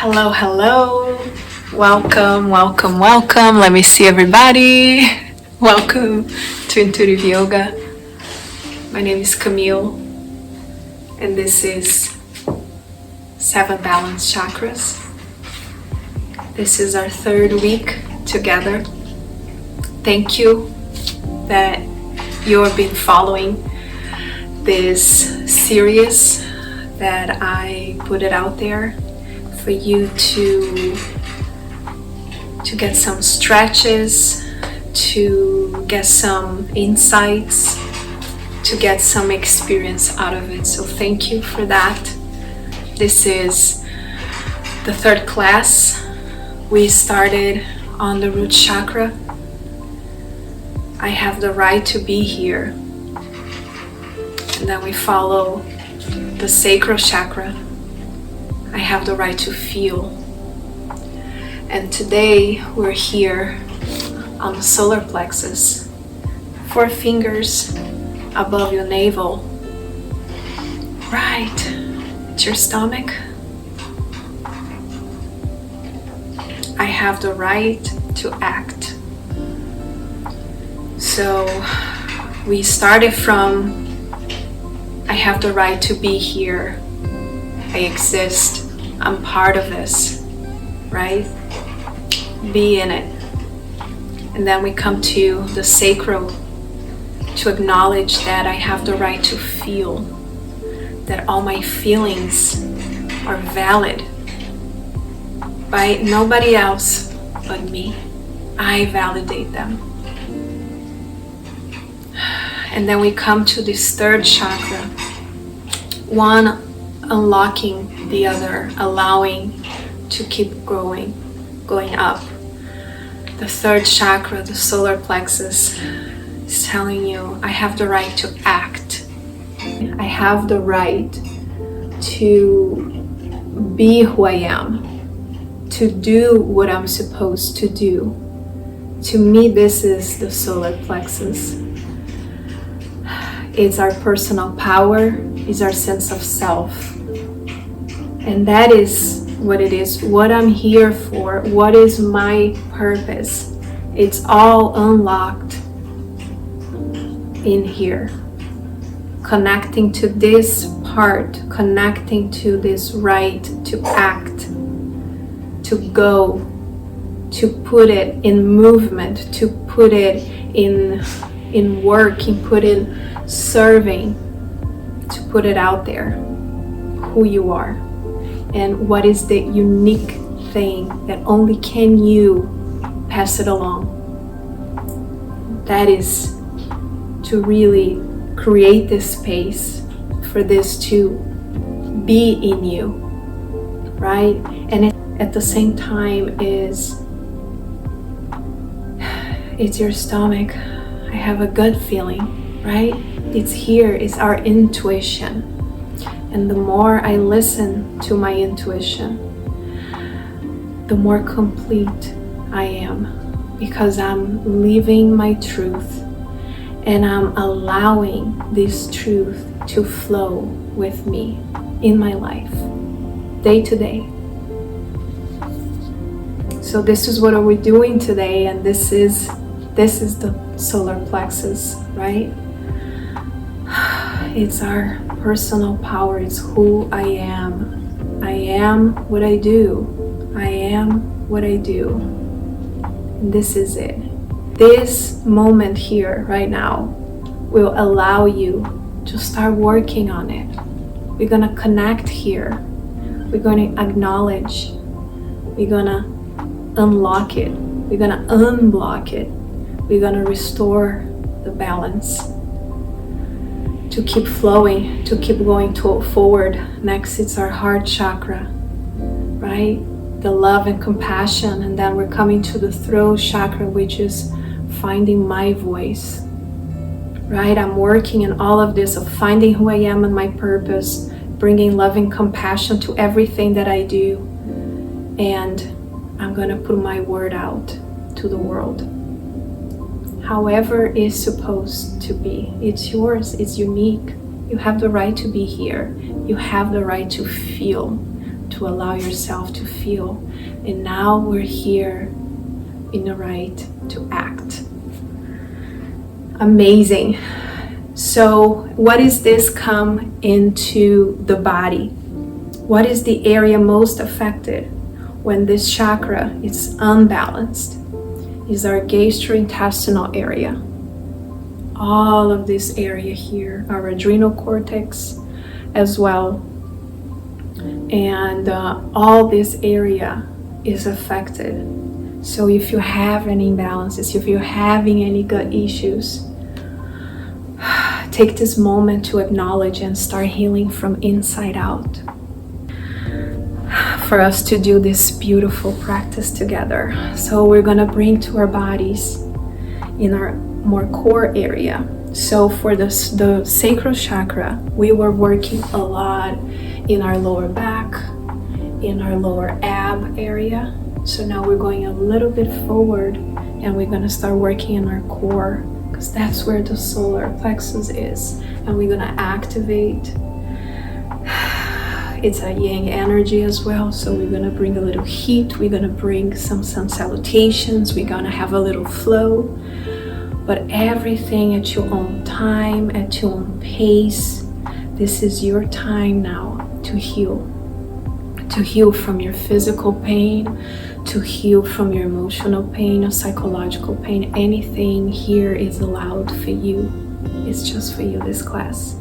Hello, hello. Welcome. Let me see everybody. Welcome to Intuitive Yoga. My name is Camille, and this is 7 Balanced Chakras. This is our 3rd week together. Thank you that you have been following this series that I put it out there for you to get some stretches, to get some insights, to get some experience out of it. So thank you for that. This is the 3rd class. We started on the root chakra. I have the right to be here. And then we follow the sacral chakra. I have the right to feel. And today we're here on the solar plexus, 4 fingers above your navel, right at your stomach. I have the right to act. So we started from I have the right to be here. I exist. I'm part of this, right? Be in it. And then we come to the sacral to acknowledge that I have the right to feel, that all my feelings are valid by nobody else but me. I validate them. And then we come to this 3rd chakra, one unlocking the other, allowing to keep going up. The 3rd chakra, the solar plexus, is telling you, I have the right to act. I have the right to be who I am, to do what I'm supposed to do. To me, this is the solar plexus. It's our personal power, it's our sense of self. And that is what it is, what I'm here for, what is my purpose. It's all unlocked in here. Connecting to this part, connecting to this right to act, to go, to put it in movement, to put it in work, and put in serving, to put it out there, who you are and what is the unique thing that only can you pass it along. That is to really create this space for this to be in you, right? And at the same time it's your stomach. I have a gut feeling, right? It's here, it's our intuition. And the more I listen to my intuition, the more complete I am, because I'm living my truth and I'm allowing this truth to flow with me in my life, day to day. So this is what we're doing today, and this is the solar plexus, right? It's our personal power. It's who I am. I am what I do. I am what I do. And this is it. This moment here, right now, will allow you to start working on it. We're going to connect here. We're going to acknowledge. We're going to unlock it. We're going to unblock it. We're going to restore the balance. To keep flowing, to keep going forward. Next, it's our heart chakra, right? The love and compassion. And then we're coming to the throat chakra, which is finding my voice, right? I'm working in all of this of finding who I am and my purpose, bringing love and compassion to everything that I do. And I'm going to put my word out to the world. However it's supposed to be. It's yours, it's unique. You have the right to be here. You have the right to feel to allow yourself to feel. And now we're here in the right to act. Amazing. So what is this come into the body? What is the area most affected when this chakra is unbalanced? Is our gastrointestinal area. All of this area here, our adrenal cortex as well. And all this area is affected. So if you have any imbalances, if you're having any gut issues, take this moment to acknowledge and start healing from inside out. For us to do this beautiful practice together. So we're gonna bring to our bodies in our more core area. So for the sacral chakra, we were working a lot in our lower back, in our lower ab area. So now we're going a little bit forward and we're gonna start working in our core, because that's where the solar plexus is. And we're gonna activate. It's a yang energy as well, so we're gonna bring a little heat, we're gonna bring some sun salutations, we're gonna have a little flow, but everything at your own time, at your own pace. This is your time now to heal from your physical pain, to heal from your emotional pain or psychological pain. Anything here is allowed for you. It's just for you, this class.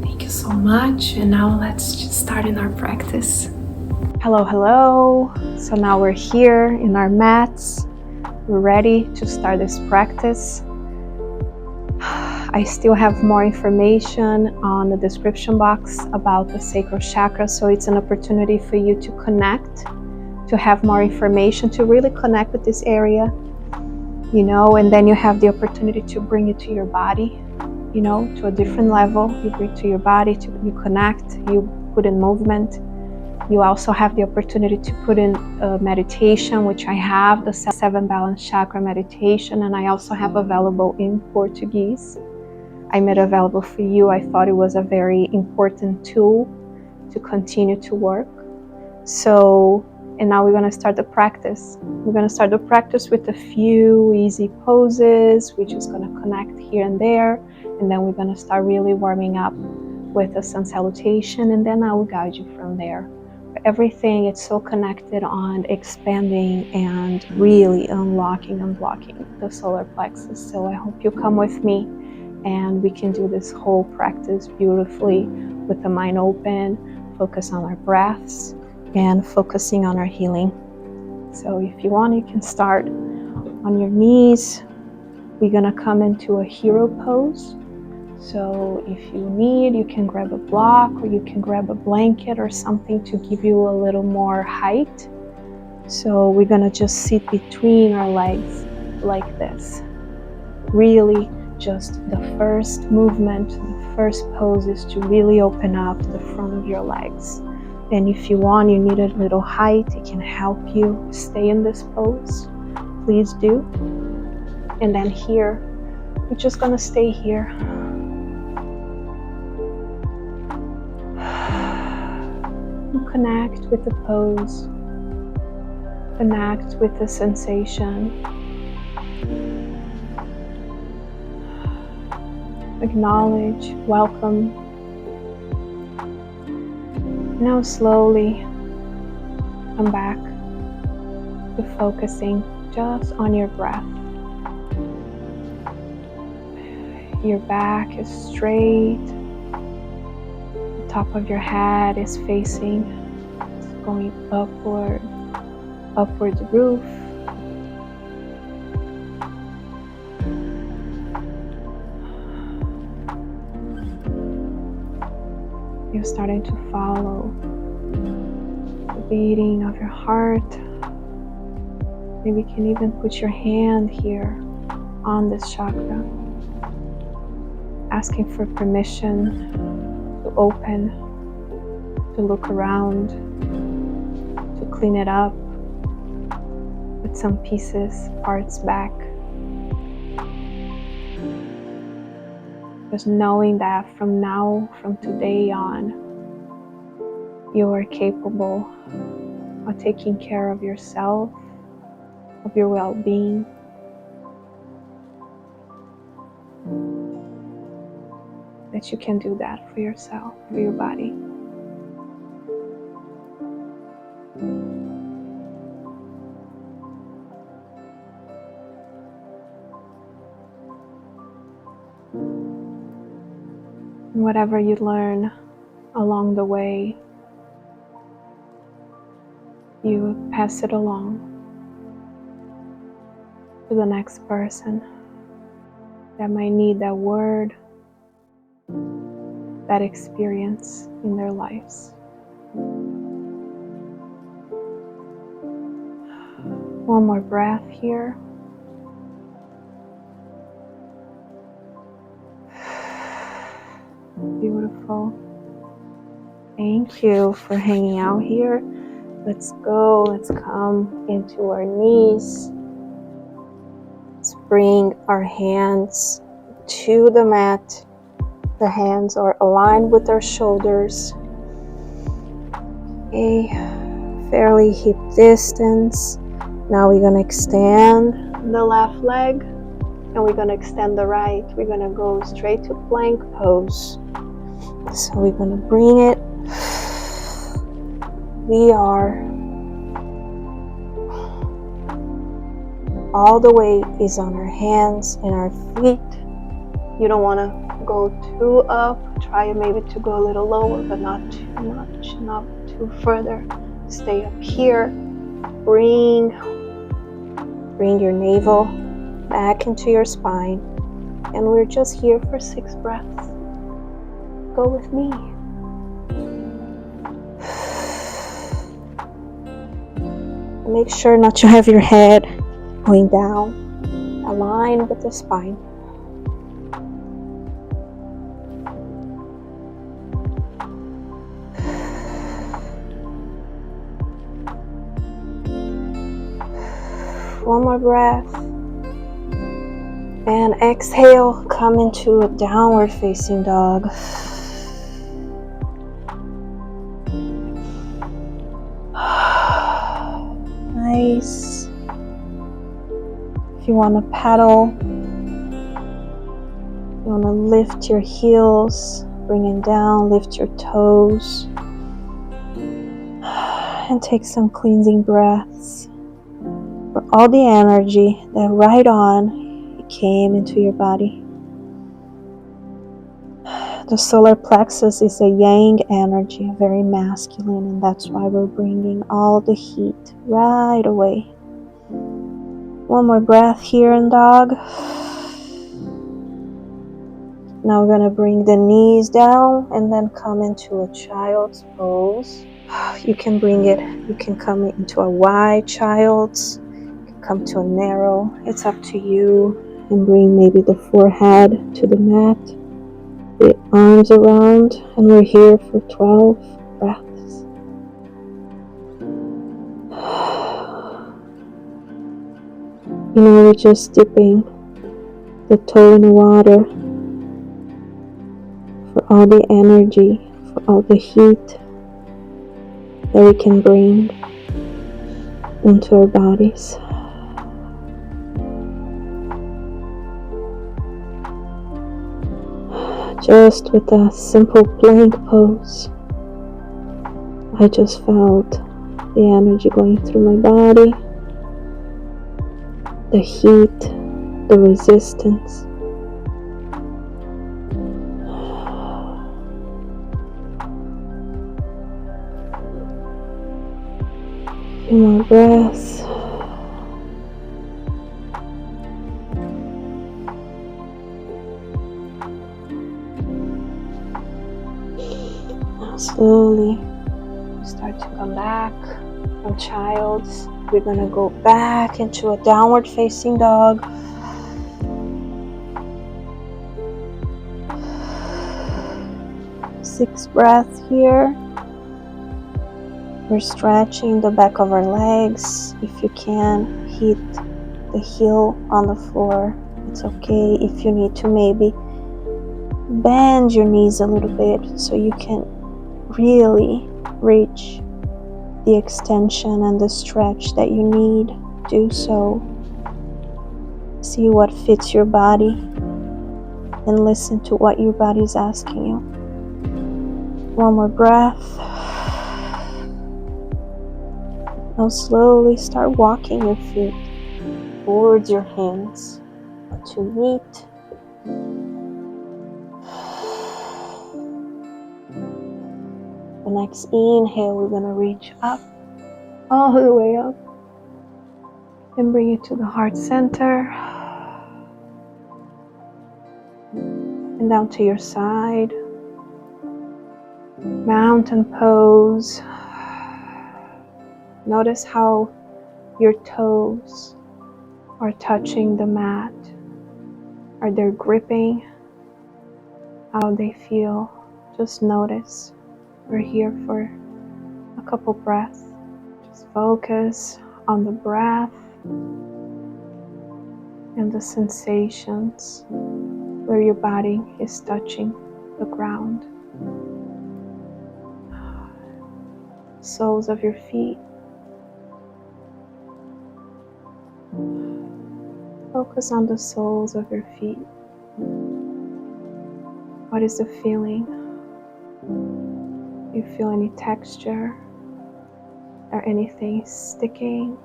Thank you so much. And now let's just start in our practice. Hello. So now we're here in our mats. We're ready to start this practice. I still have more information on the description box about the sacral chakra. So it's an opportunity for you to connect, to have more information, to really connect with this area, and then you have the opportunity to bring it to your body, to a different level. You bring to your body, you connect, you put in movement. You also have the opportunity to put in a meditation, which I have, the 7 balance chakra meditation, and I also have available in Portuguese. I made available for you. I thought it was a very important tool to continue to work. And now we're going to start the practice. We're going to start the practice with a few easy poses. We're just going to connect here and there. And then we're going to start really warming up with a sun salutation. And then I will guide you from there. Everything, it's so connected on expanding and really unblocking the solar plexus. So I hope you come with me and we can do this whole practice beautifully with the mind open, focus on our breaths, and focusing on our healing. So if you want, you can start on your knees. We're gonna come into a hero pose. So if you need, you can grab a block or you can grab a blanket or something to give you a little more height. So we're gonna just sit between our legs like this. Really just the first movement, the first pose is to really open up the front of your legs. And if you want, you need a little height, it can help you stay in this pose. Please do. And then here, we're just gonna stay here. Connect with the pose. Connect with the sensation. Acknowledge, welcome. Now slowly come back to focusing just on your breath. Your back is straight. The top of your head is facing, it's going upward the roof. You're starting to follow the beating of your heart. Maybe you can even put your hand here on this chakra, asking for permission to open, to look around, to clean it up, put some pieces, parts back. Just knowing that from today on, you are capable of taking care of yourself, of your well-being. That you can do that for yourself, for your body. Whatever you learn along the way, you pass it along to the next person that might need that word, that experience in their lives. One more breath here. Beautiful. Thank you for hanging out here. Let's go. Let's come into our knees. Let's bring our hands to the mat. The hands are aligned with our shoulders. Okay, fairly hip distance. Now we're gonna extend the left leg and we're gonna extend the right. We're gonna go straight to plank pose. So we're gonna bring it. We are, all the weight is on our hands and our feet. You don't wanna go too up. Try maybe to go a little lower, but not too much, not too further. Stay up here. Bring your navel back into your spine. And we're just here for 6 breaths. Go with me. Make sure not to have your head going down. Align with the spine. One more breath. And exhale, come into a downward facing dog. Nice. If you want to paddle, you want to lift your heels, bring it down, lift your toes, and take some cleansing breaths for all the energy that right on came into your body. The solar plexus is a yang energy, very masculine, and that's why we're bringing all the heat right away. One more breath here in dog. Now we're gonna bring the knees down and then come into a child's pose. You can come into a wide child's, you can come to a narrow, it's up to you. And bring maybe the forehead to the mat, the arms around, and we're here for 12 breaths. We're just dipping the toe in the water for all the energy, for all the heat that we can bring into our bodies. Just with a simple plank pose, I just felt the energy going through my body, the heat, the resistance. A few more breaths. Slowly start to come back from child's. We're gonna go back into a downward facing dog. Six breaths here. We're stretching the back of our legs. If you can, hit the heel on the floor. It's okay. If you need to, maybe bend your knees a little bit so you can really reach the extension and the stretch that you need, do so. See what fits your body and listen to what your body is asking you. One more breath. Now slowly start walking your feet towards your hands to meet. The next inhale, we're going to reach up, all the way up, and bring it to the heart center, and down to your side. Mountain pose. Notice how your toes are touching the mat. Are they gripping? How they feel? Just notice. We're here for a couple breaths. Just focus on the breath and the sensations where your body is touching the ground. Soles of your feet. Focus on the soles of your feet. What is the feeling? Do you feel any texture? Or anything sticking?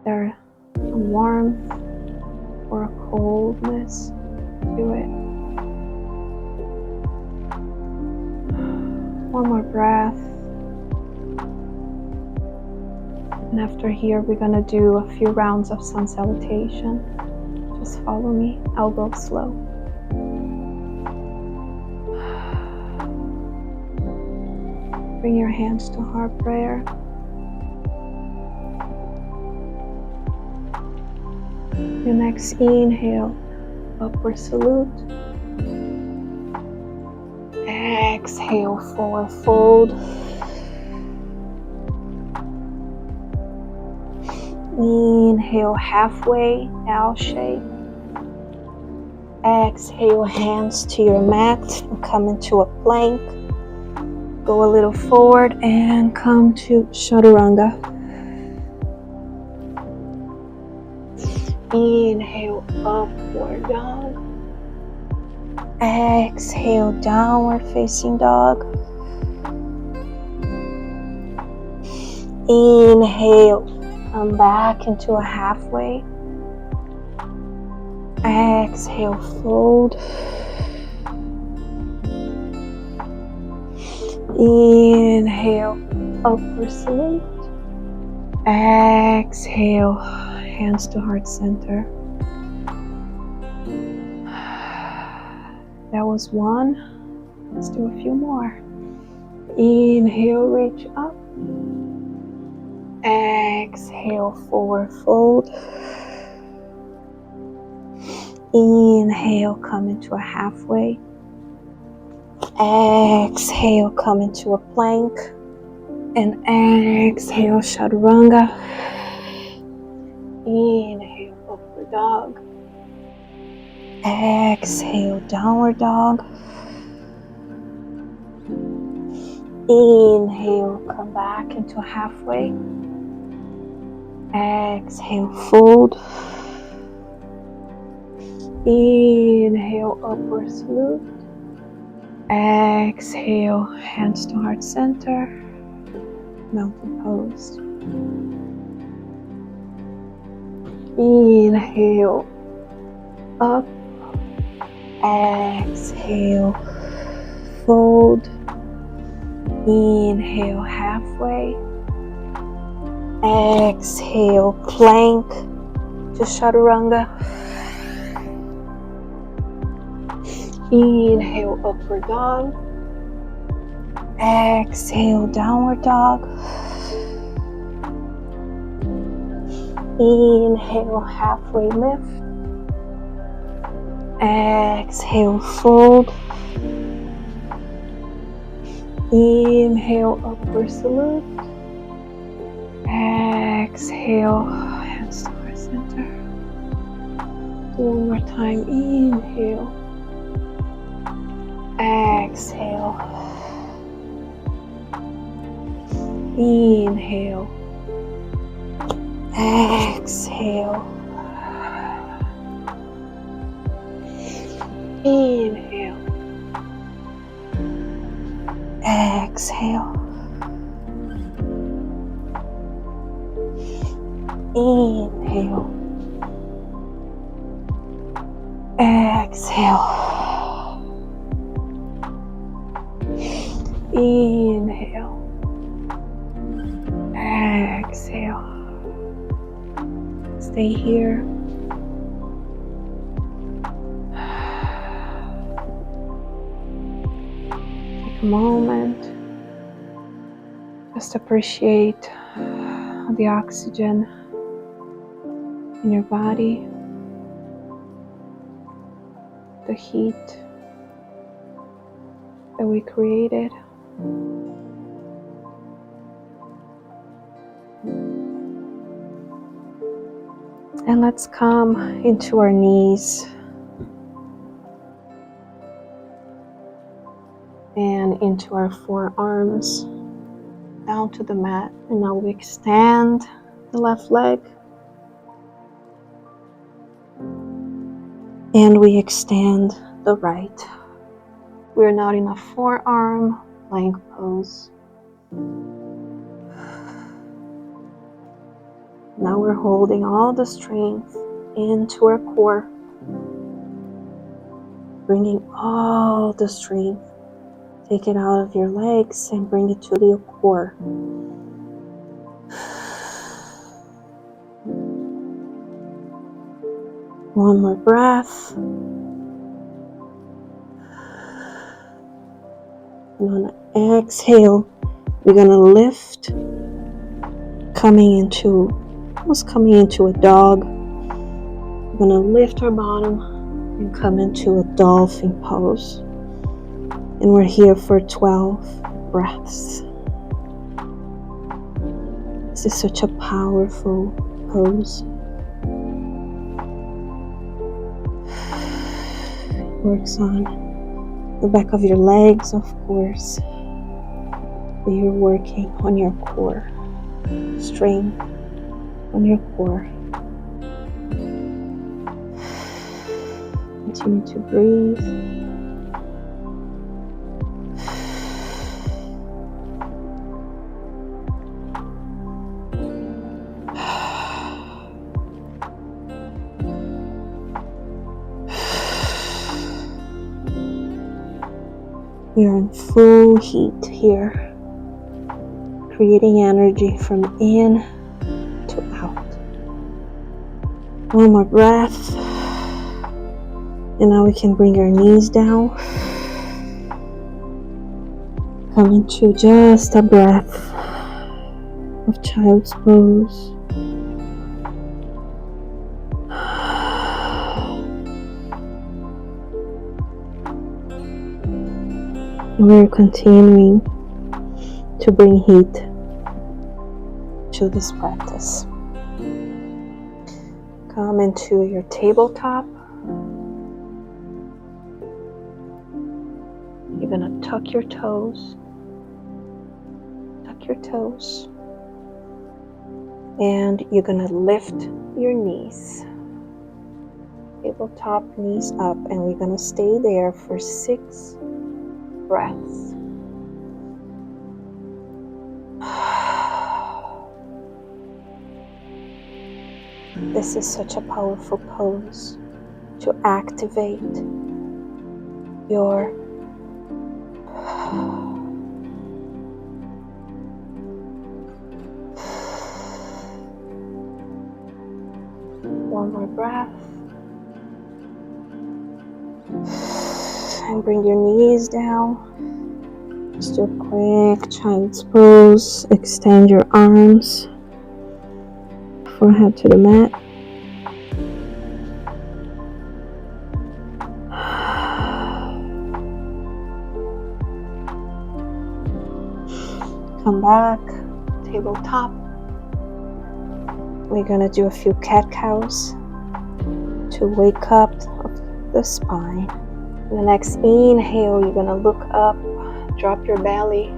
There a warmth or a coldness to it? One more breath. And after here, we're going to do a few rounds of sun salutation. Just follow me. I'll go slow. Bring your hands to heart prayer. Your next inhale, upward salute. Exhale, forward fold. Inhale, halfway, L shape. Exhale, hands to your mat and come into a plank. Go a little forward and come to chaturanga. Inhale, upward dog. Exhale, downward facing dog. Inhale, come back into a halfway. Exhale, fold. Inhale, upward salute. Exhale, hands to heart center. That was one. Let's do a few more. Inhale, reach up. Exhale, forward fold. Inhale, come into a halfway. Exhale, come into a plank. And exhale, chaturanga. Inhale, upward dog. Exhale, downward dog. Inhale, come back into a halfway. Exhale, fold. Inhale, upward salute. Exhale, hands to heart center. Mountain pose. Inhale, up. Exhale, fold. Inhale, halfway. Exhale, plank to chaturanga. Inhale, upward dog. Exhale, downward dog. Inhale, halfway lift. Exhale, fold. Inhale, upward salute. Exhale, hands to heart center. Do one more time. Inhale. Exhale. Inhale. Exhale. Inhale. Exhale. Inhale. Exhale. Inhale. Exhale. Stay here. Take a moment. Just appreciate the oxygen in your body, the heat that we created. And let's come into our knees and into our forearms, down to the mat. And now we extend the left leg and we extend the right. We're not in a forearm plank pose. Now we're holding all the strength into our core, bringing all the strength. Take it out of your legs and bring it to your core. One more breath. And on an exhale, we're going to lift, almost coming into a dog. We're going to lift our bottom and come into a dolphin pose. And we're here for 12 breaths. This is such a powerful pose. It works on the back of your legs, of course, but you're working on your core, strength on your core. Continue to breathe. We are in full heat here, creating energy from in to out. One more breath. And now we can bring our knees down. Come into just a breath of child's pose. We're continuing to bring heat to this practice. Come into your tabletop. You're going to tuck your toes. Tuck your toes. And you're going to lift your knees. Tabletop, knees up. And we're going to stay there for 6 breaths. This is such a powerful pose to activate your one more breath. And bring your knees down. Just do a quick child's pose. Extend your arms. Forehead to the mat. Come back, tabletop. We're gonna do a few cat-cows to wake up the spine. The next inhale, you're gonna look up, drop your belly,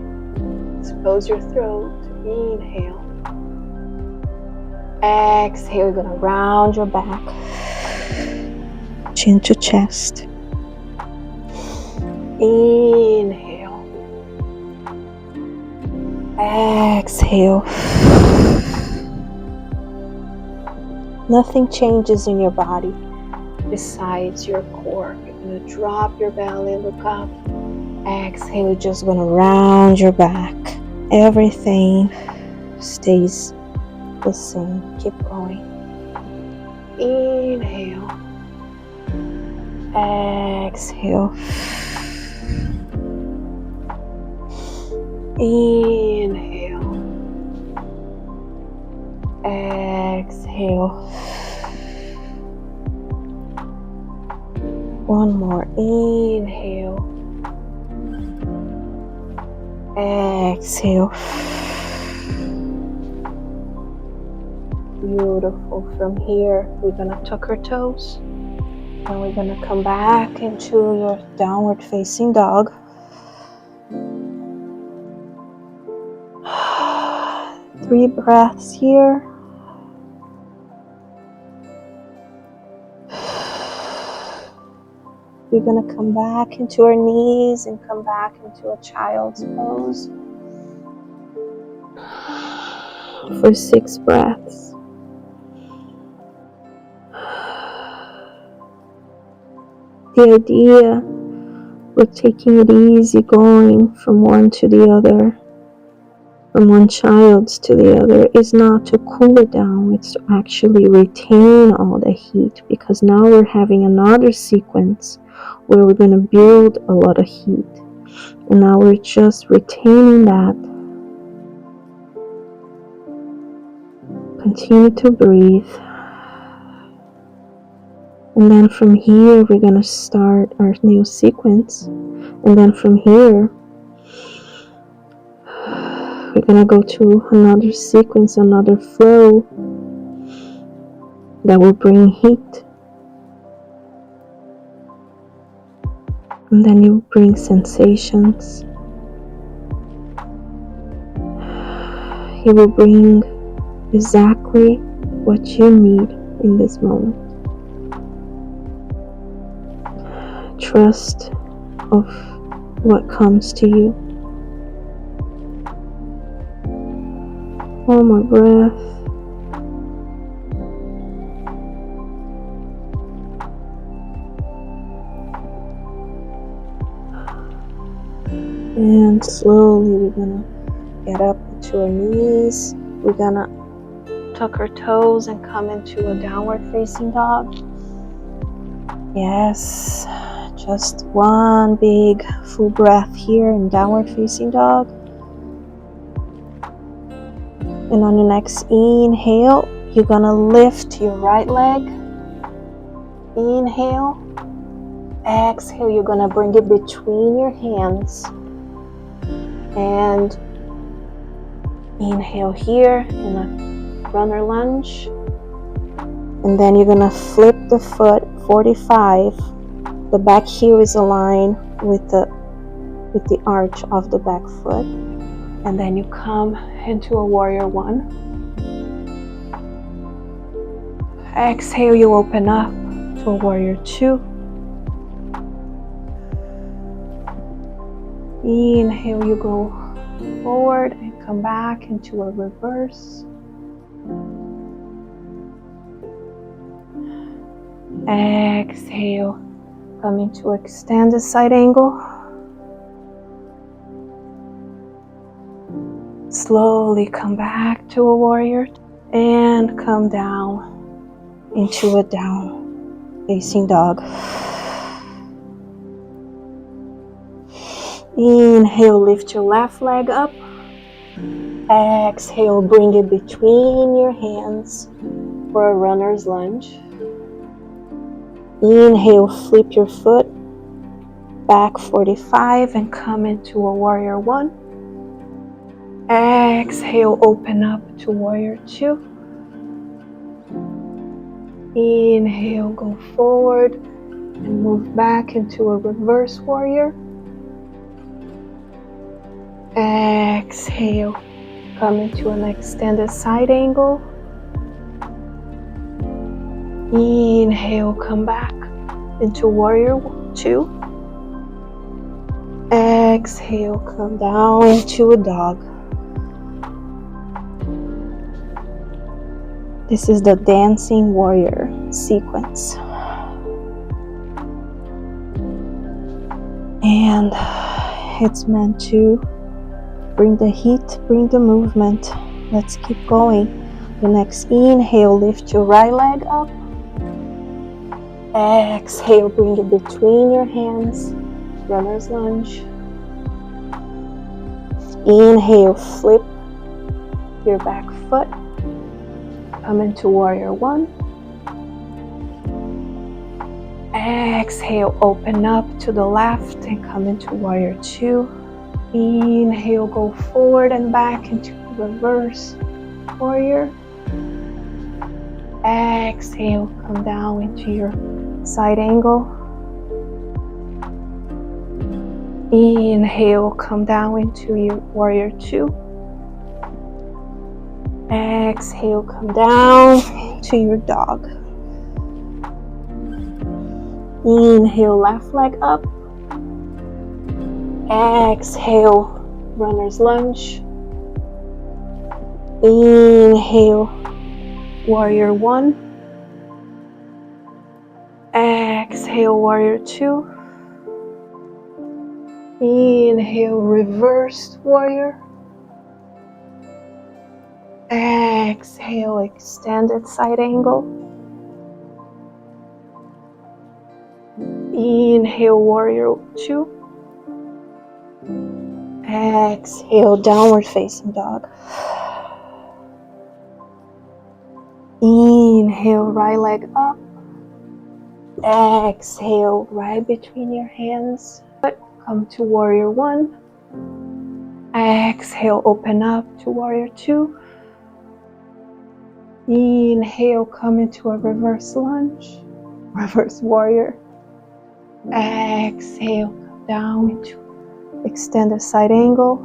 expose your throat, Inhale. Exhale, you're gonna round your back. Chin to chest. Inhale. Exhale. Nothing changes in your body besides your core. You're gonna drop your belly, look up. Exhale, you're just gonna round your back. Everything stays the same. Keep going. Inhale. Exhale. Inhale. Exhale. One more. Inhale. Exhale. Beautiful. From here, we're gonna tuck our toes. And we're gonna come back into your downward facing dog. 3 breaths here. We're gonna come back into our knees and come back into a child's pose for 6 breaths. The idea with taking it easy, going from one to the other, from one child to the other, is not to cool it down, it's to actually retain all the heat, because now we're having another sequence where we're going to build a lot of heat, and now we're just retaining that. Continue to breathe, and then from here we're going to start our new sequence, and then from here we're going to go to another sequence, another flow that will bring heat. And then you bring sensations. He will bring exactly what you need in this moment. Trust of what comes to you. One more breath. And slowly we're gonna get up into our knees. We're gonna tuck our toes and come into a downward facing dog. Yes, just one big full breath here in downward facing dog. And on your next inhale, you're gonna lift your right leg. Inhale. Exhale, you're gonna bring it between your hands. And inhale here in a runner lunge. And then you're gonna flip the foot 45. The back heel is aligned with the arch of the back foot. And then you come into a warrior 1. Exhale, you open up to a warrior 2. Inhale, you go forward and come back into a reverse. Exhale, come into extended side angle. Slowly come back to a warrior and come down into a down facing dog. Inhale, lift your left leg up. Exhale, bring it between your hands for a runner's lunge. Inhale, flip your foot back 45 and come into a warrior 1. Exhale, open up to warrior 2. Inhale, go forward and move back into a reverse warrior. Exhale, Come into an extended side angle. Inhale, come back into warrior 2. Exhale, come down into a dog. This is the dancing warrior sequence. And it's meant to bring the heat, bring the movement. Let's keep going. The next inhale, lift your right leg up. Exhale, bring it between your hands. Runner's lunge. Inhale, flip your back foot. Come into warrior 1. Exhale, open up to the left and come into warrior 2. Inhale, go forward and back into reverse warrior. Exhale, come down into your side angle. Inhale, come down into your warrior 2. Exhale, come down to your dog. Inhale, left leg up. Exhale, runner's lunge. Inhale, warrior 1. Exhale, warrior 2. Inhale, reversed warrior. Exhale, extended side angle. Inhale, warrior 2. Exhale, downward facing dog. Inhale, right leg up. Exhale, right between your hands. Come to warrior 1. Exhale, open up to warrior 2. Inhale, come into a reverse lunge. Reverse warrior. Exhale, come down into extended side angle.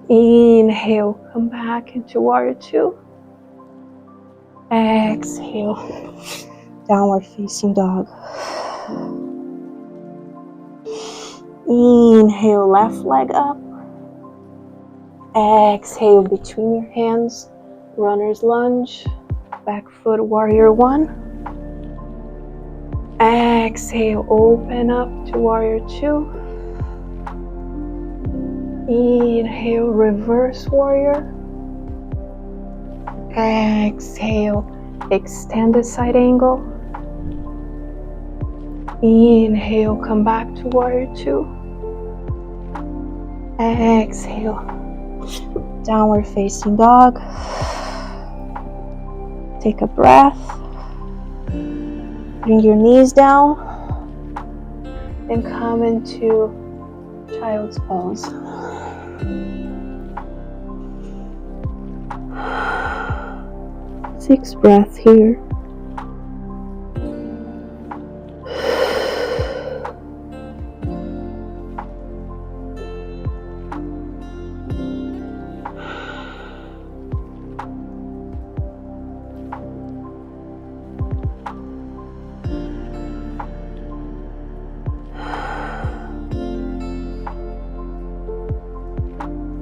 Inhale, come back into warrior 2. Exhale, downward facing dog. Inhale, left leg up. Exhale, between your hands, runner's lunge. Back foot, warrior 1. Exhale, open up to warrior 2. Inhale, reverse warrior. Exhale, extended side angle. Inhale, come back to warrior 2. Exhale, downward facing dog. Take a breath. Bring your knees down and come into child's pose. Six breaths here.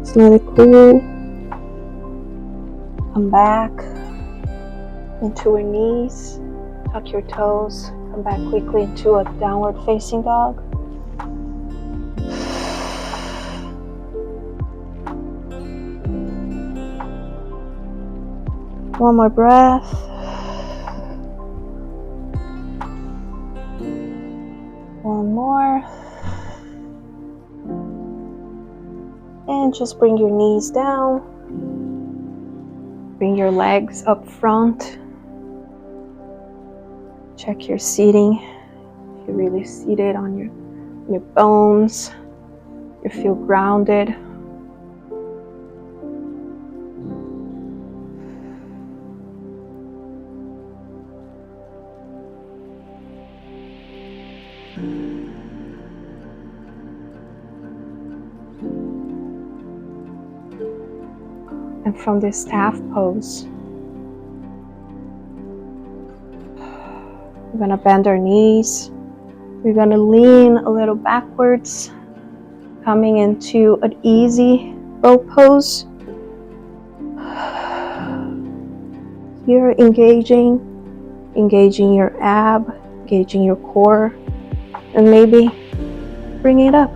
Just let it cool. Come back into your knees. Tuck your toes. Come back quickly into a downward facing dog. One more breath. One more. And just bring your knees down. Bring your legs up front. Check your seating. If you're really seated on your bones. You feel grounded. And from this staff pose, we're going to bend our knees. We're going to lean a little backwards, coming into an easy bow pose. Here, engaging your ab, engaging your core, and maybe bring it up.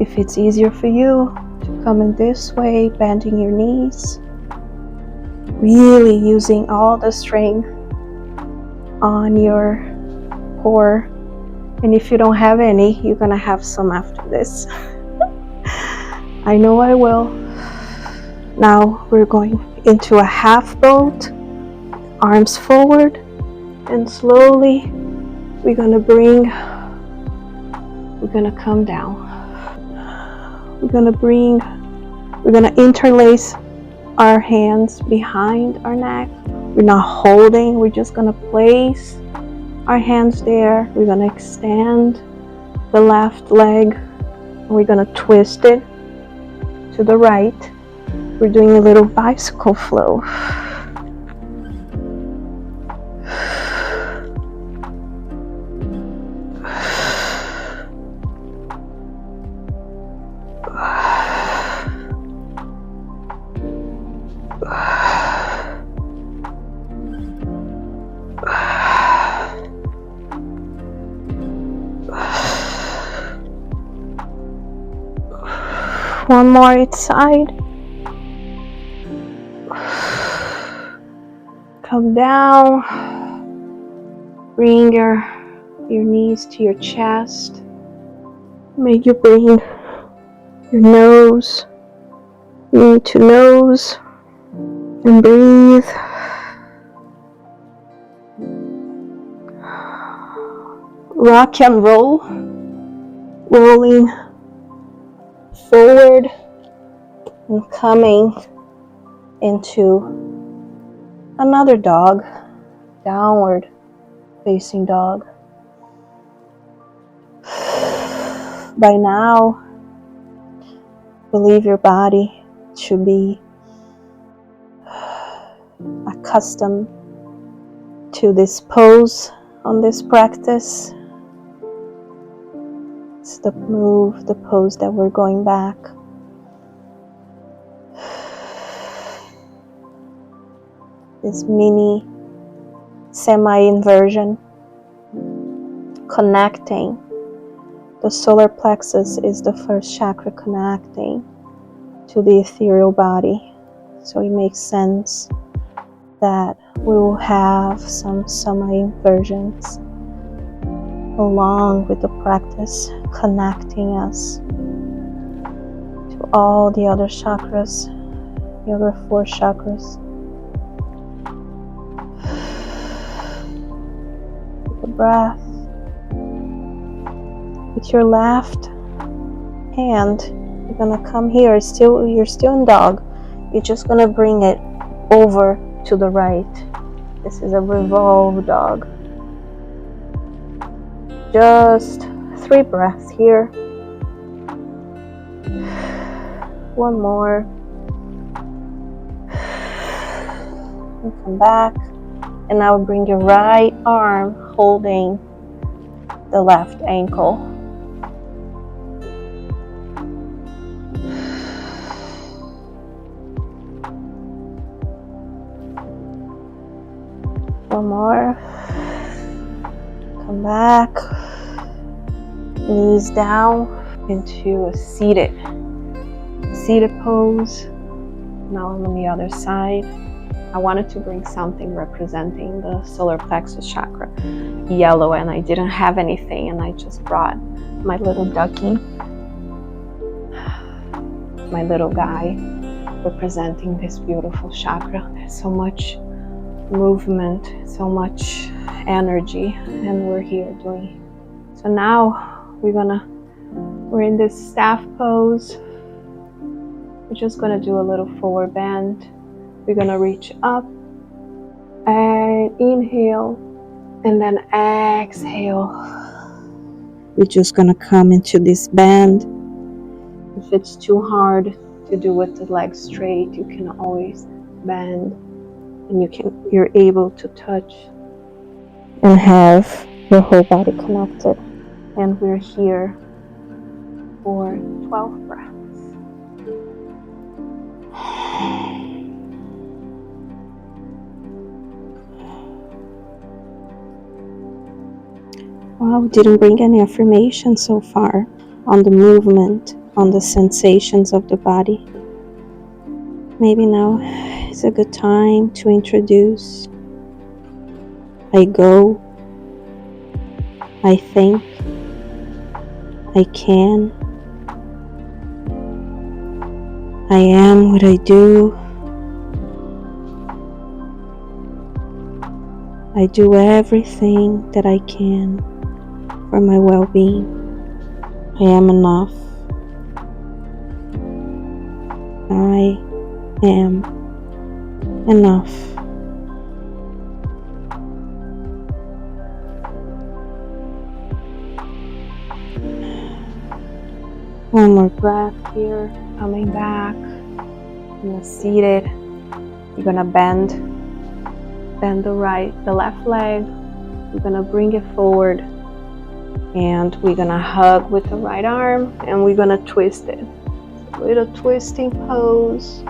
If it's easier for you to come in this way, bending your knees, really using all the strength on your core. And if you don't have any, you're gonna have some after this. I know I will. Now we're going into a half boat, arms forward, and slowly we're gonna come down. We're gonna interlace our hands behind our neck. We're not holding, we're just gonna place our hands there. We're gonna extend the left leg, and we're gonna twist it to the right. We're doing a little bicycle flow. One more each side. Come down. Bring your knees to your chest. Make you bring your nose into nose and breathe. Rock and roll, rolling forward and coming into another dog, downward facing dog. By now, believe your body should be accustomed to this pose on this practice. It's the pose that we're going back. This mini semi-inversion, connecting. The solar plexus is the first chakra connecting to the ethereal body. So it makes sense that we will have some semi-inversions along with the practice, connecting us to all the other chakras, the other 4 chakras. Take a breath. With your left hand, you're gonna come here. You're still in dog. You're just gonna bring it over to the right. This is a revolve dog. Just 3 breaths here. One more. And come back. And now bring your right arm holding the left ankle. One more. Come back. Knees down into a seated pose. Now I'm on the other side. I wanted to bring something representing the solar plexus chakra, yellow, and I didn't have anything, and I just brought my little ducky, my little guy, representing this beautiful chakra. There's so much movement, so much energy, and we're here doing. So now we're in this staff pose. We're just gonna do a little forward bend. We're gonna reach up And inhale, and then exhale. We're just gonna come into this bend. If it's too hard to do with the legs straight, you can always bend, and you're able to touch and have your whole body connected. And we're here for 12 breaths. Wow, we didn't bring any affirmation so far on the movement, on the sensations of the body. Maybe now is a good time to introduce I go, I think, I can, I am what I do, I do everything that I can for my well-being. I am enough. I am enough. One more breath here, coming back. You're seated. You're gonna bend the left leg. We're gonna bring it forward, and we're gonna hug with the right arm, and we're gonna twist it. A little twisting pose.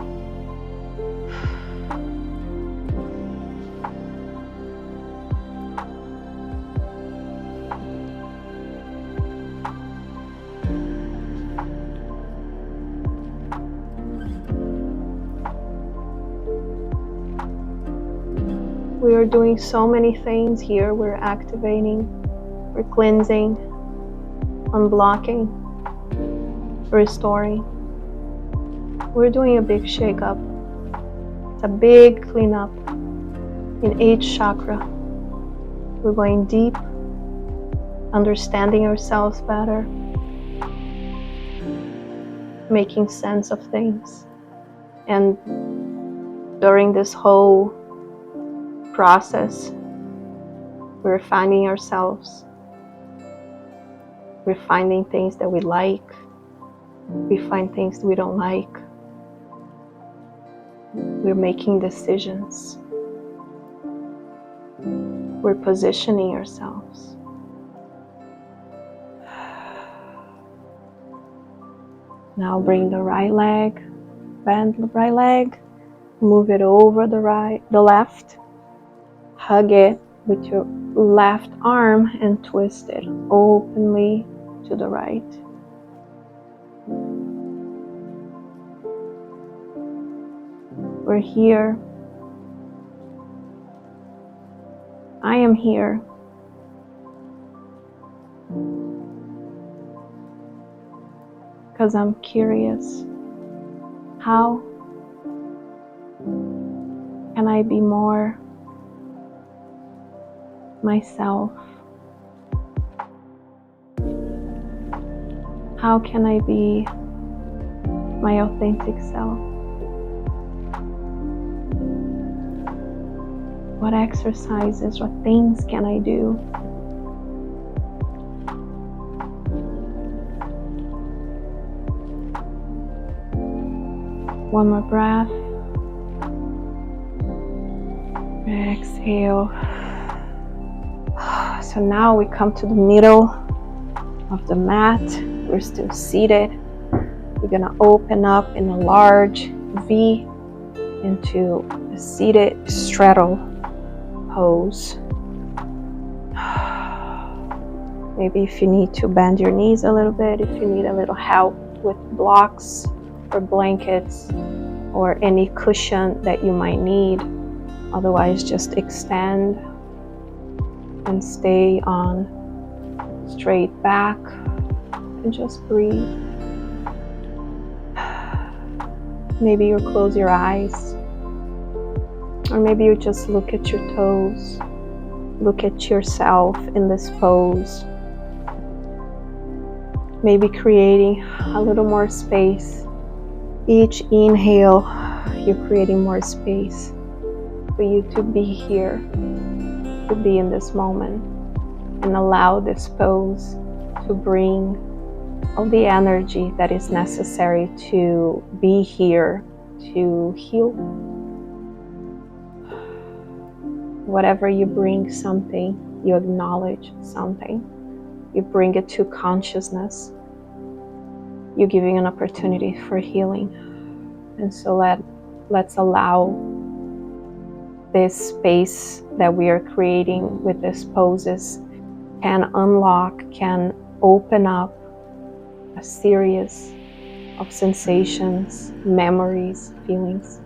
We are doing so many things here. We're activating, we're cleansing, unblocking, restoring. We're doing a big shake-up. It's a big cleanup in each chakra. We're going deep, understanding ourselves better, making sense of things. And during this whole process, we're finding ourselves. We're finding things that we like. We find things we don't like. We're making decisions. We're positioning ourselves. Now bring the right leg, bend the right leg, move it over the left, hug it with your left arm and twist it openly to the right. We're here. I am here. Because I'm curious. How can I be more myself? How can I be my authentic self? What exercises, what things can I do? One more breath. Exhale. So now we come to the middle of the mat. We're still seated. We're gonna open up in a large V into a seated straddle pose. Maybe if you need to bend your knees a little bit, if you need a little help with blocks or blankets or any cushion that you might need. Otherwise, just extend and stay on straight back and just breathe. Maybe you close your eyes, or maybe you just look at your toes, look at yourself in this pose. Maybe creating a little more space. Each inhale, you're creating more space. for you to be here, to be in this moment, and allow this pose to bring all the energy that is necessary to be here, to heal. Whatever you bring something, you acknowledge something, you bring it to consciousness, you're giving an opportunity for healing. And so let's allow this space that we are creating with these poses can unlock, can open up a series of sensations, memories, feelings.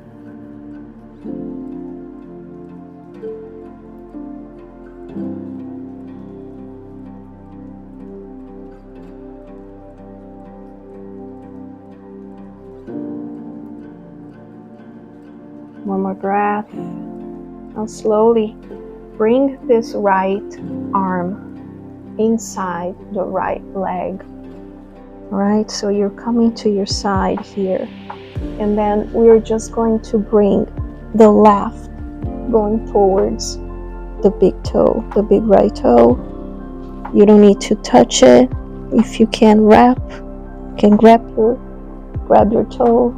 One more breath. Now slowly bring this right arm inside the right leg. Alright, so you're coming to your side here. And then we're just going to bring the left going towards the big toe, the big right toe. You don't need to touch it. If you can wrap, you can grab your toe,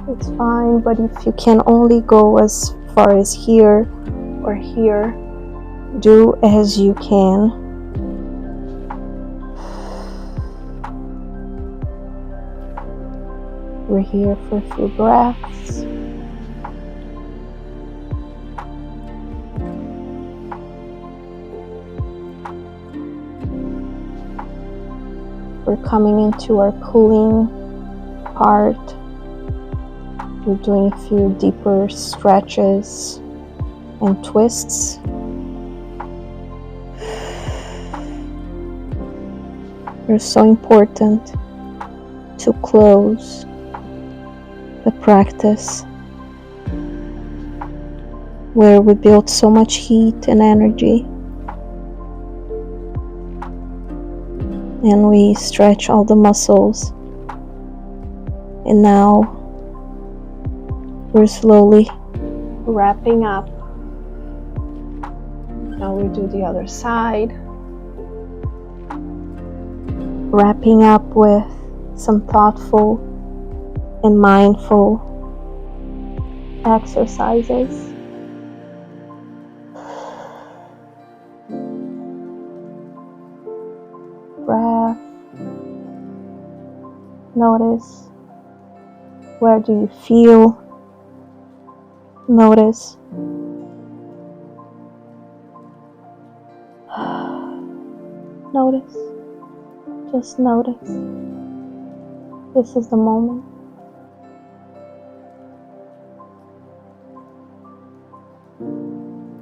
it's fine. But if you can only go as far as here or here, do as you can. We're here for a few breaths. We're coming into our cooling part. We're doing a few deeper stretches and twists. It's so important to close the practice where we build so much heat and energy, and we stretch all the muscles, and now we're slowly wrapping up. Now we do the other side, wrapping up with some thoughtful and mindful exercises. Breath. Notice, where do you feel? Notice. Notice. Just notice. This is the moment.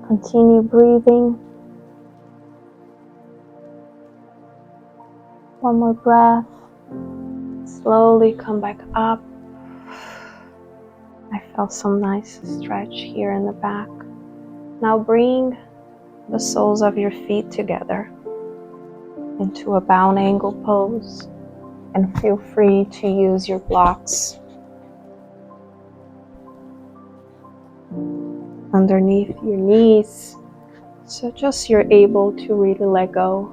Continue breathing. One more breath. Slowly come back up. I felt some nice stretch here in the back. Now bring the soles of your feet together into a bound angle pose, and feel free to use your blocks underneath your knees, so just you're able to really let go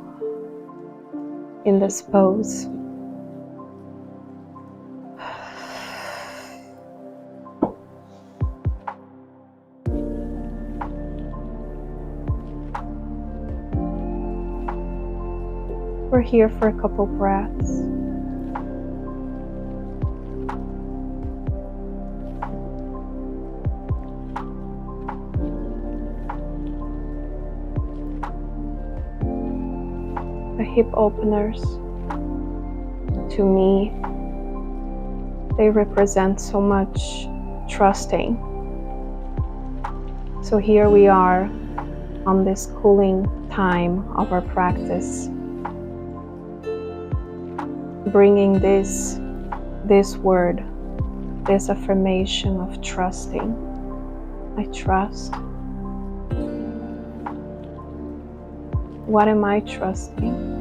in this pose. We're here for a couple breaths. The hip openers, to me, they represent so much trusting. So here we are on this cooling time of our practice, bringing this word, this affirmation of trusting. I trust. What am I trusting?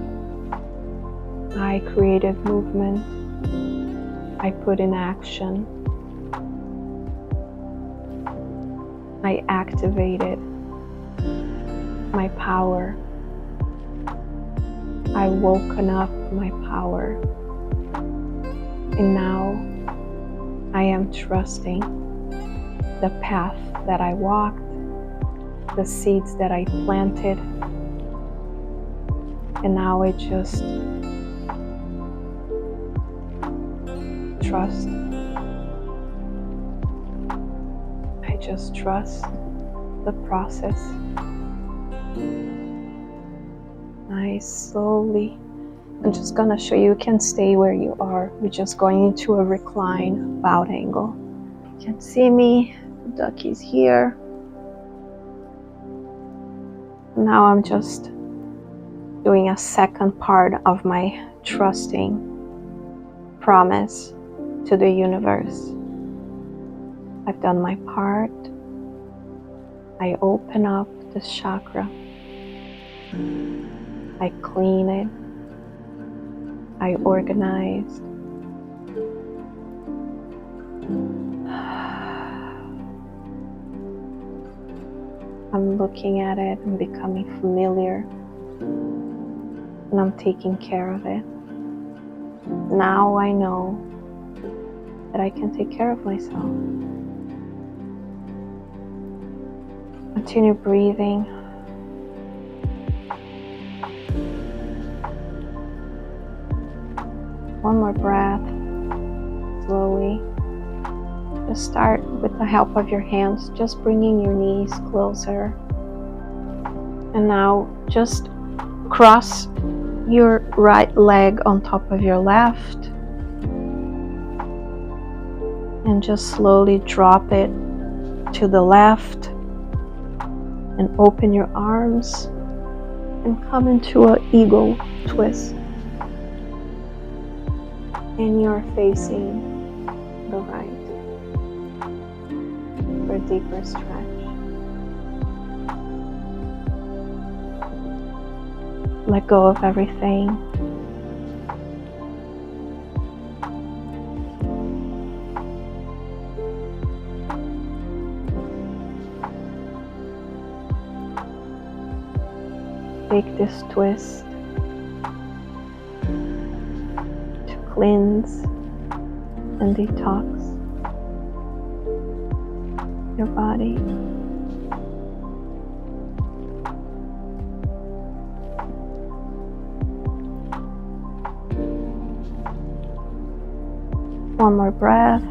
I created movement. I put in action. I activated my power. I woken up my power. And now I am trusting the path that I walked, the seeds that I planted. And now I just trust. I just trust the process. Nice, slowly. I'm just gonna show you can stay where you are. We're just going into a recline bowed angle. You can see me, the ducky's here. Now I'm just doing a second part of my trusting promise to the universe. I've done my part. I open up this chakra. I clean it. I organize. I'm looking at it and becoming familiar. And I'm taking care of it. Now I know that I can take care of myself. Continue breathing. One more breath, slowly. Just start with the help of your hands, just bringing your knees closer. And now just cross your right leg on top of your left. And just slowly drop it to the left. And open your arms and come into an eagle twist. And you're facing the right for a deeper stretch. Let go of everything. Take this twist to cleanse and detox your body. One more breath.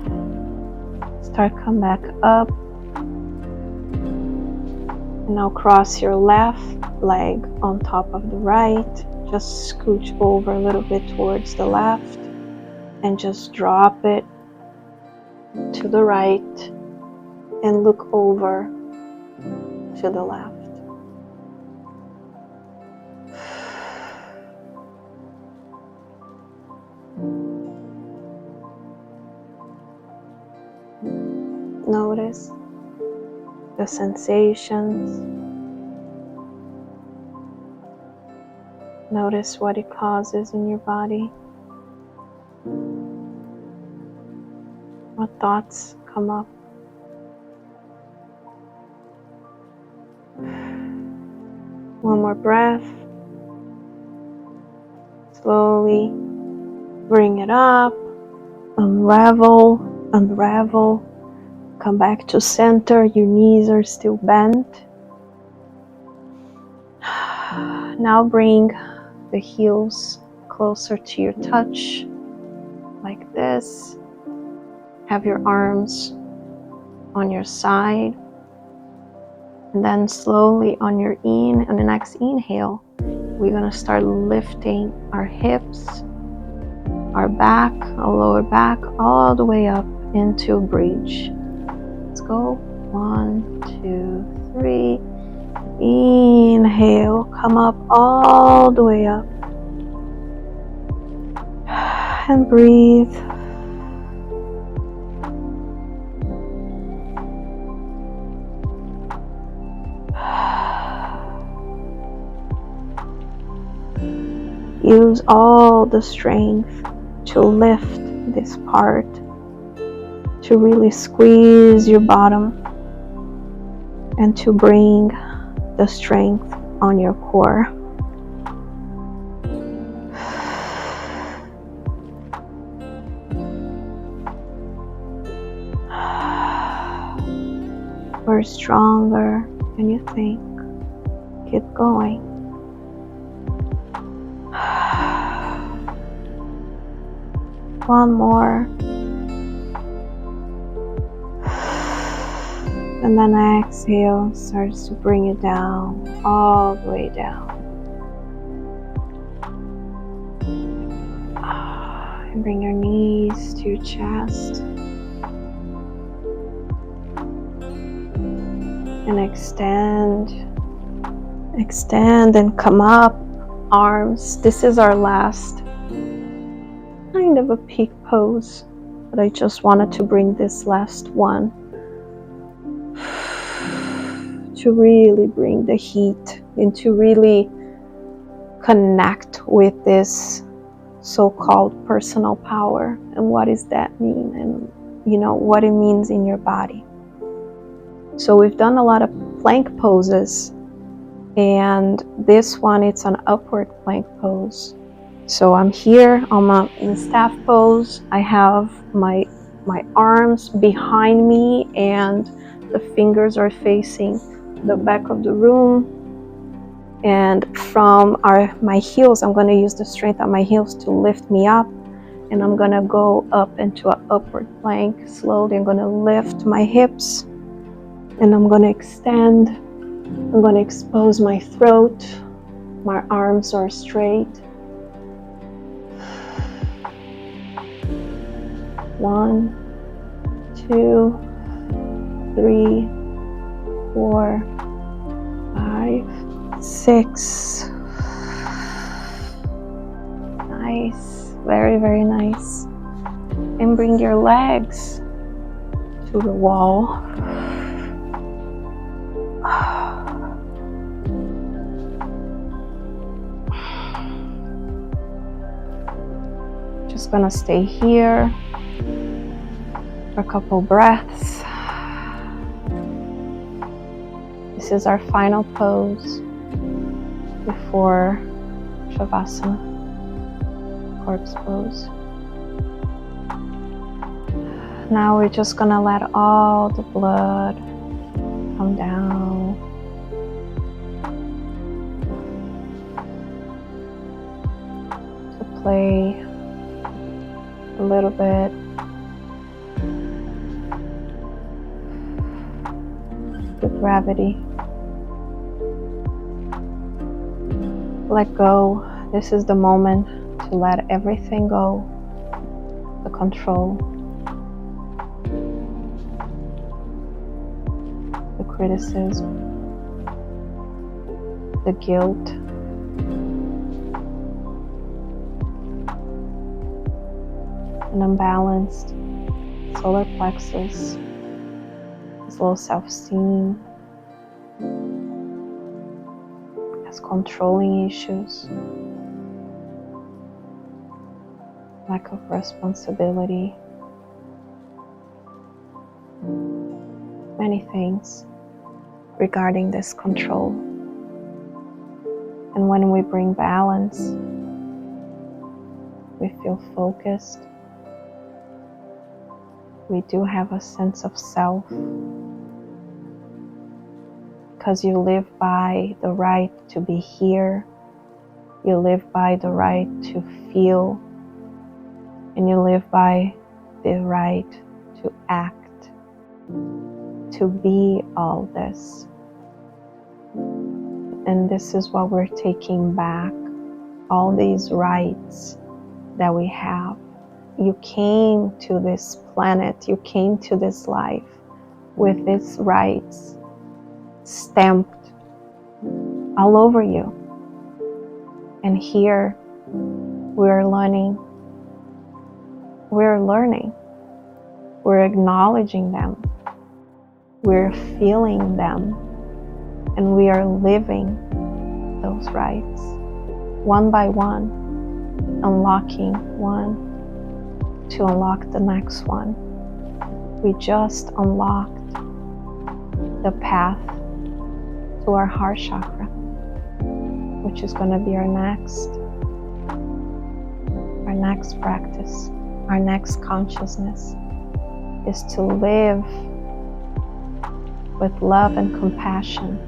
Start come back up. And now cross your left leg on top of the right. Just scooch over a little bit towards the left and just drop it to the right and look over to the left. Notice the sensations. Notice what it causes in your body. What thoughts come up? One more breath. Slowly bring it up. Unravel, unravel. Come back to center. Your knees are still bent. Now bring the heels closer to your touch, like this. Have your arms on your side. And then slowly on your on the next inhale, we're gonna start lifting our hips, our back, our lower back, all the way up into a bridge. Let's go. 1, 2, 3. Inhale, come up all the way up. And breathe. Use all the strength to lift this part, to really squeeze your bottom. and to bring the strength on your core. We're stronger than you think. Keep going. One more. And then exhale starts to bring it down, all the way down. And bring your knees to your chest. And extend and come up. Arms. This is our last kind of a peak pose, but I just wanted to bring this last one to really bring the heat and to really connect with this so-called personal power and what does that mean, and what it means in your body. So we've done a lot of plank poses, and this one, it's an upward plank pose. So I'm here in the staff pose. I have my arms behind me and the fingers are facing the back of the room. And from my heels, I'm going to use the strength of my heels to lift me up. And I'm going to go up into an upward plank. Slowly, I'm going to lift my hips. And I'm going to extend. I'm going to expose my throat. My arms are straight. 1, 2, 3, 4, 5, 6. Nice. Very, very nice. And bring your legs to the wall. Just gonna stay here for a couple breaths. This is our final pose before Savasana, corpse pose. Now we're just gonna let all the blood come down. To play a little bit with gravity. Let go. This is the moment to let everything go. The control, the criticism, the guilt, an unbalanced solar plexus, as low self-esteem, as controlling issues, lack of responsibility, many things regarding this control. And when we bring balance, we feel focused. We do have a sense of self, because you live by the right to be here, you live by the right to feel, and you live by the right to act, to be all this. And this is what we're taking back, all these rights that we have. You came to this planet, you came to this life with these rights stamped all over you. And here we're learning, we're acknowledging them, we're feeling them, and we are living those rights one by one, unlocking one to unlock the next one. We just unlocked the path to our heart chakra, which is going to be our next practice, our next consciousness, is to live with love and compassion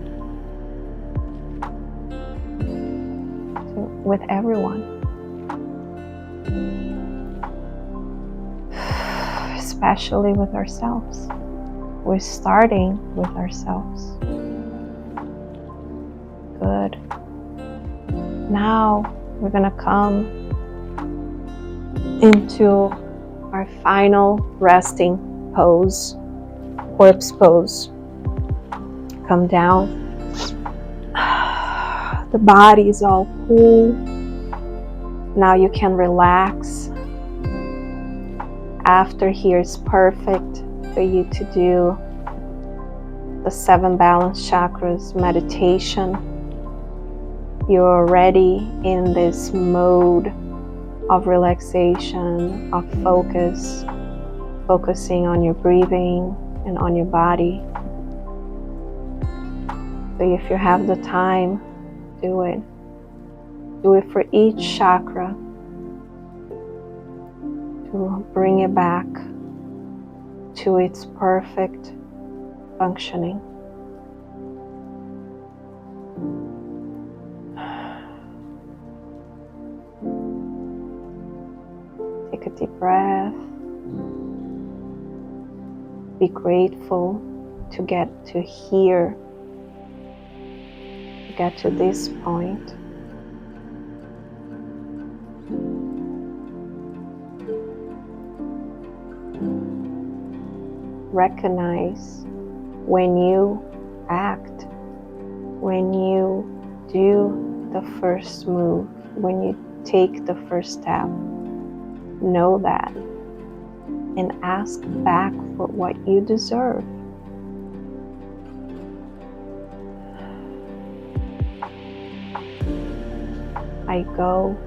with everyone, especially with ourselves. We're starting with ourselves. Good. Now we're going to come into our final resting pose, corpse pose. Come down. The body is all cool. Now you can relax. After here is perfect for you to do the 7 balance chakras meditation. You're already in this mode of relaxation, of focusing on your breathing and on your body. So if you have the time, do it. Do it for each chakra to bring it back to its perfect functioning. Take a deep breath. Be grateful to get to here, to get to this point. Recognize when you act, when you do the first move, when you take the first step. Know that and ask back for what you deserve. I go,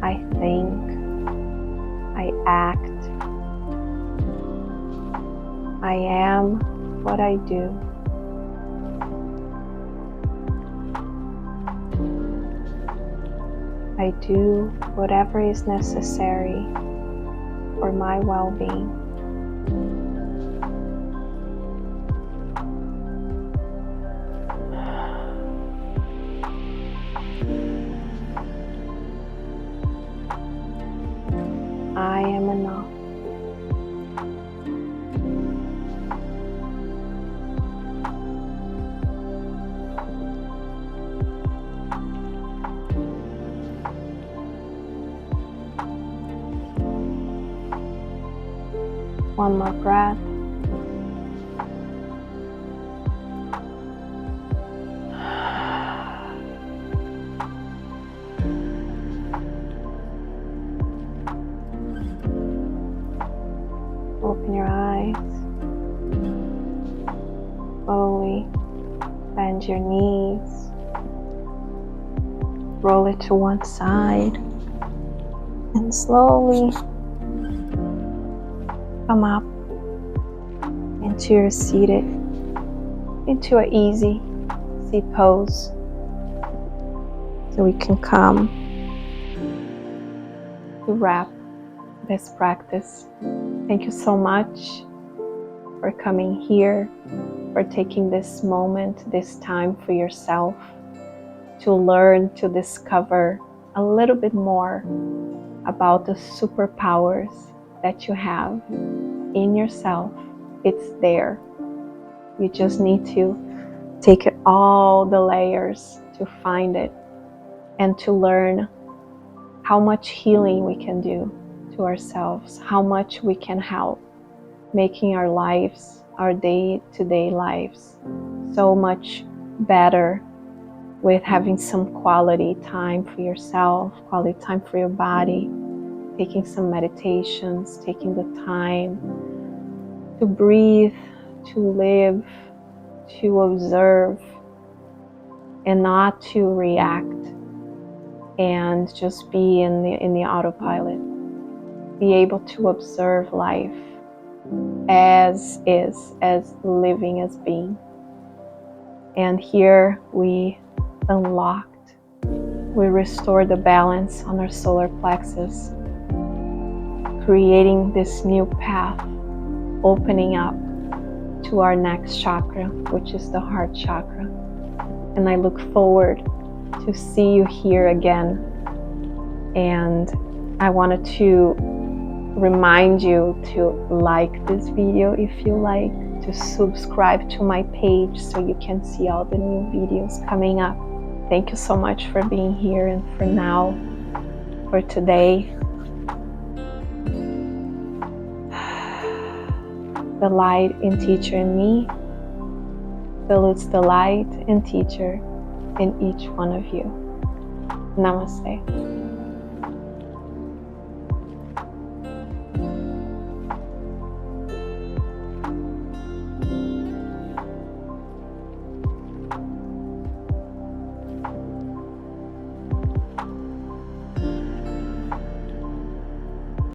I think, I act, I am what I do. I do whatever is necessary for my well-being. I am enough. One more breath. Open your eyes. Slowly bend your knees. Roll it to one side. And slowly come up into your seated, into an easy seat pose. So we can come to wrap this practice. Thank you so much for coming here, for taking this moment, this time for yourself to learn, to discover a little bit more about the superpowers that you have in yourself. It's there. You just need to take it all the layers to find it and to learn how much healing we can do to ourselves, how much we can help making our lives, our day-to-day lives, so much better with having some quality time for yourself, quality time for your body, taking some meditations, taking the time to breathe, to live, to observe, and not to react and just be in the autopilot. Be able to observe life as is, as living, as being. And here we unlocked, we restore the balance on our solar plexus, creating this new path, opening up to our next chakra, which is the heart chakra. And I look forward to see you here again. And I wanted to remind you to like this video if you like, to subscribe to my page so you can see all the new videos coming up. Thank you so much for being here, and for now, for today, the light and teacher in me salutes the light and teacher in each one of you. Namaste.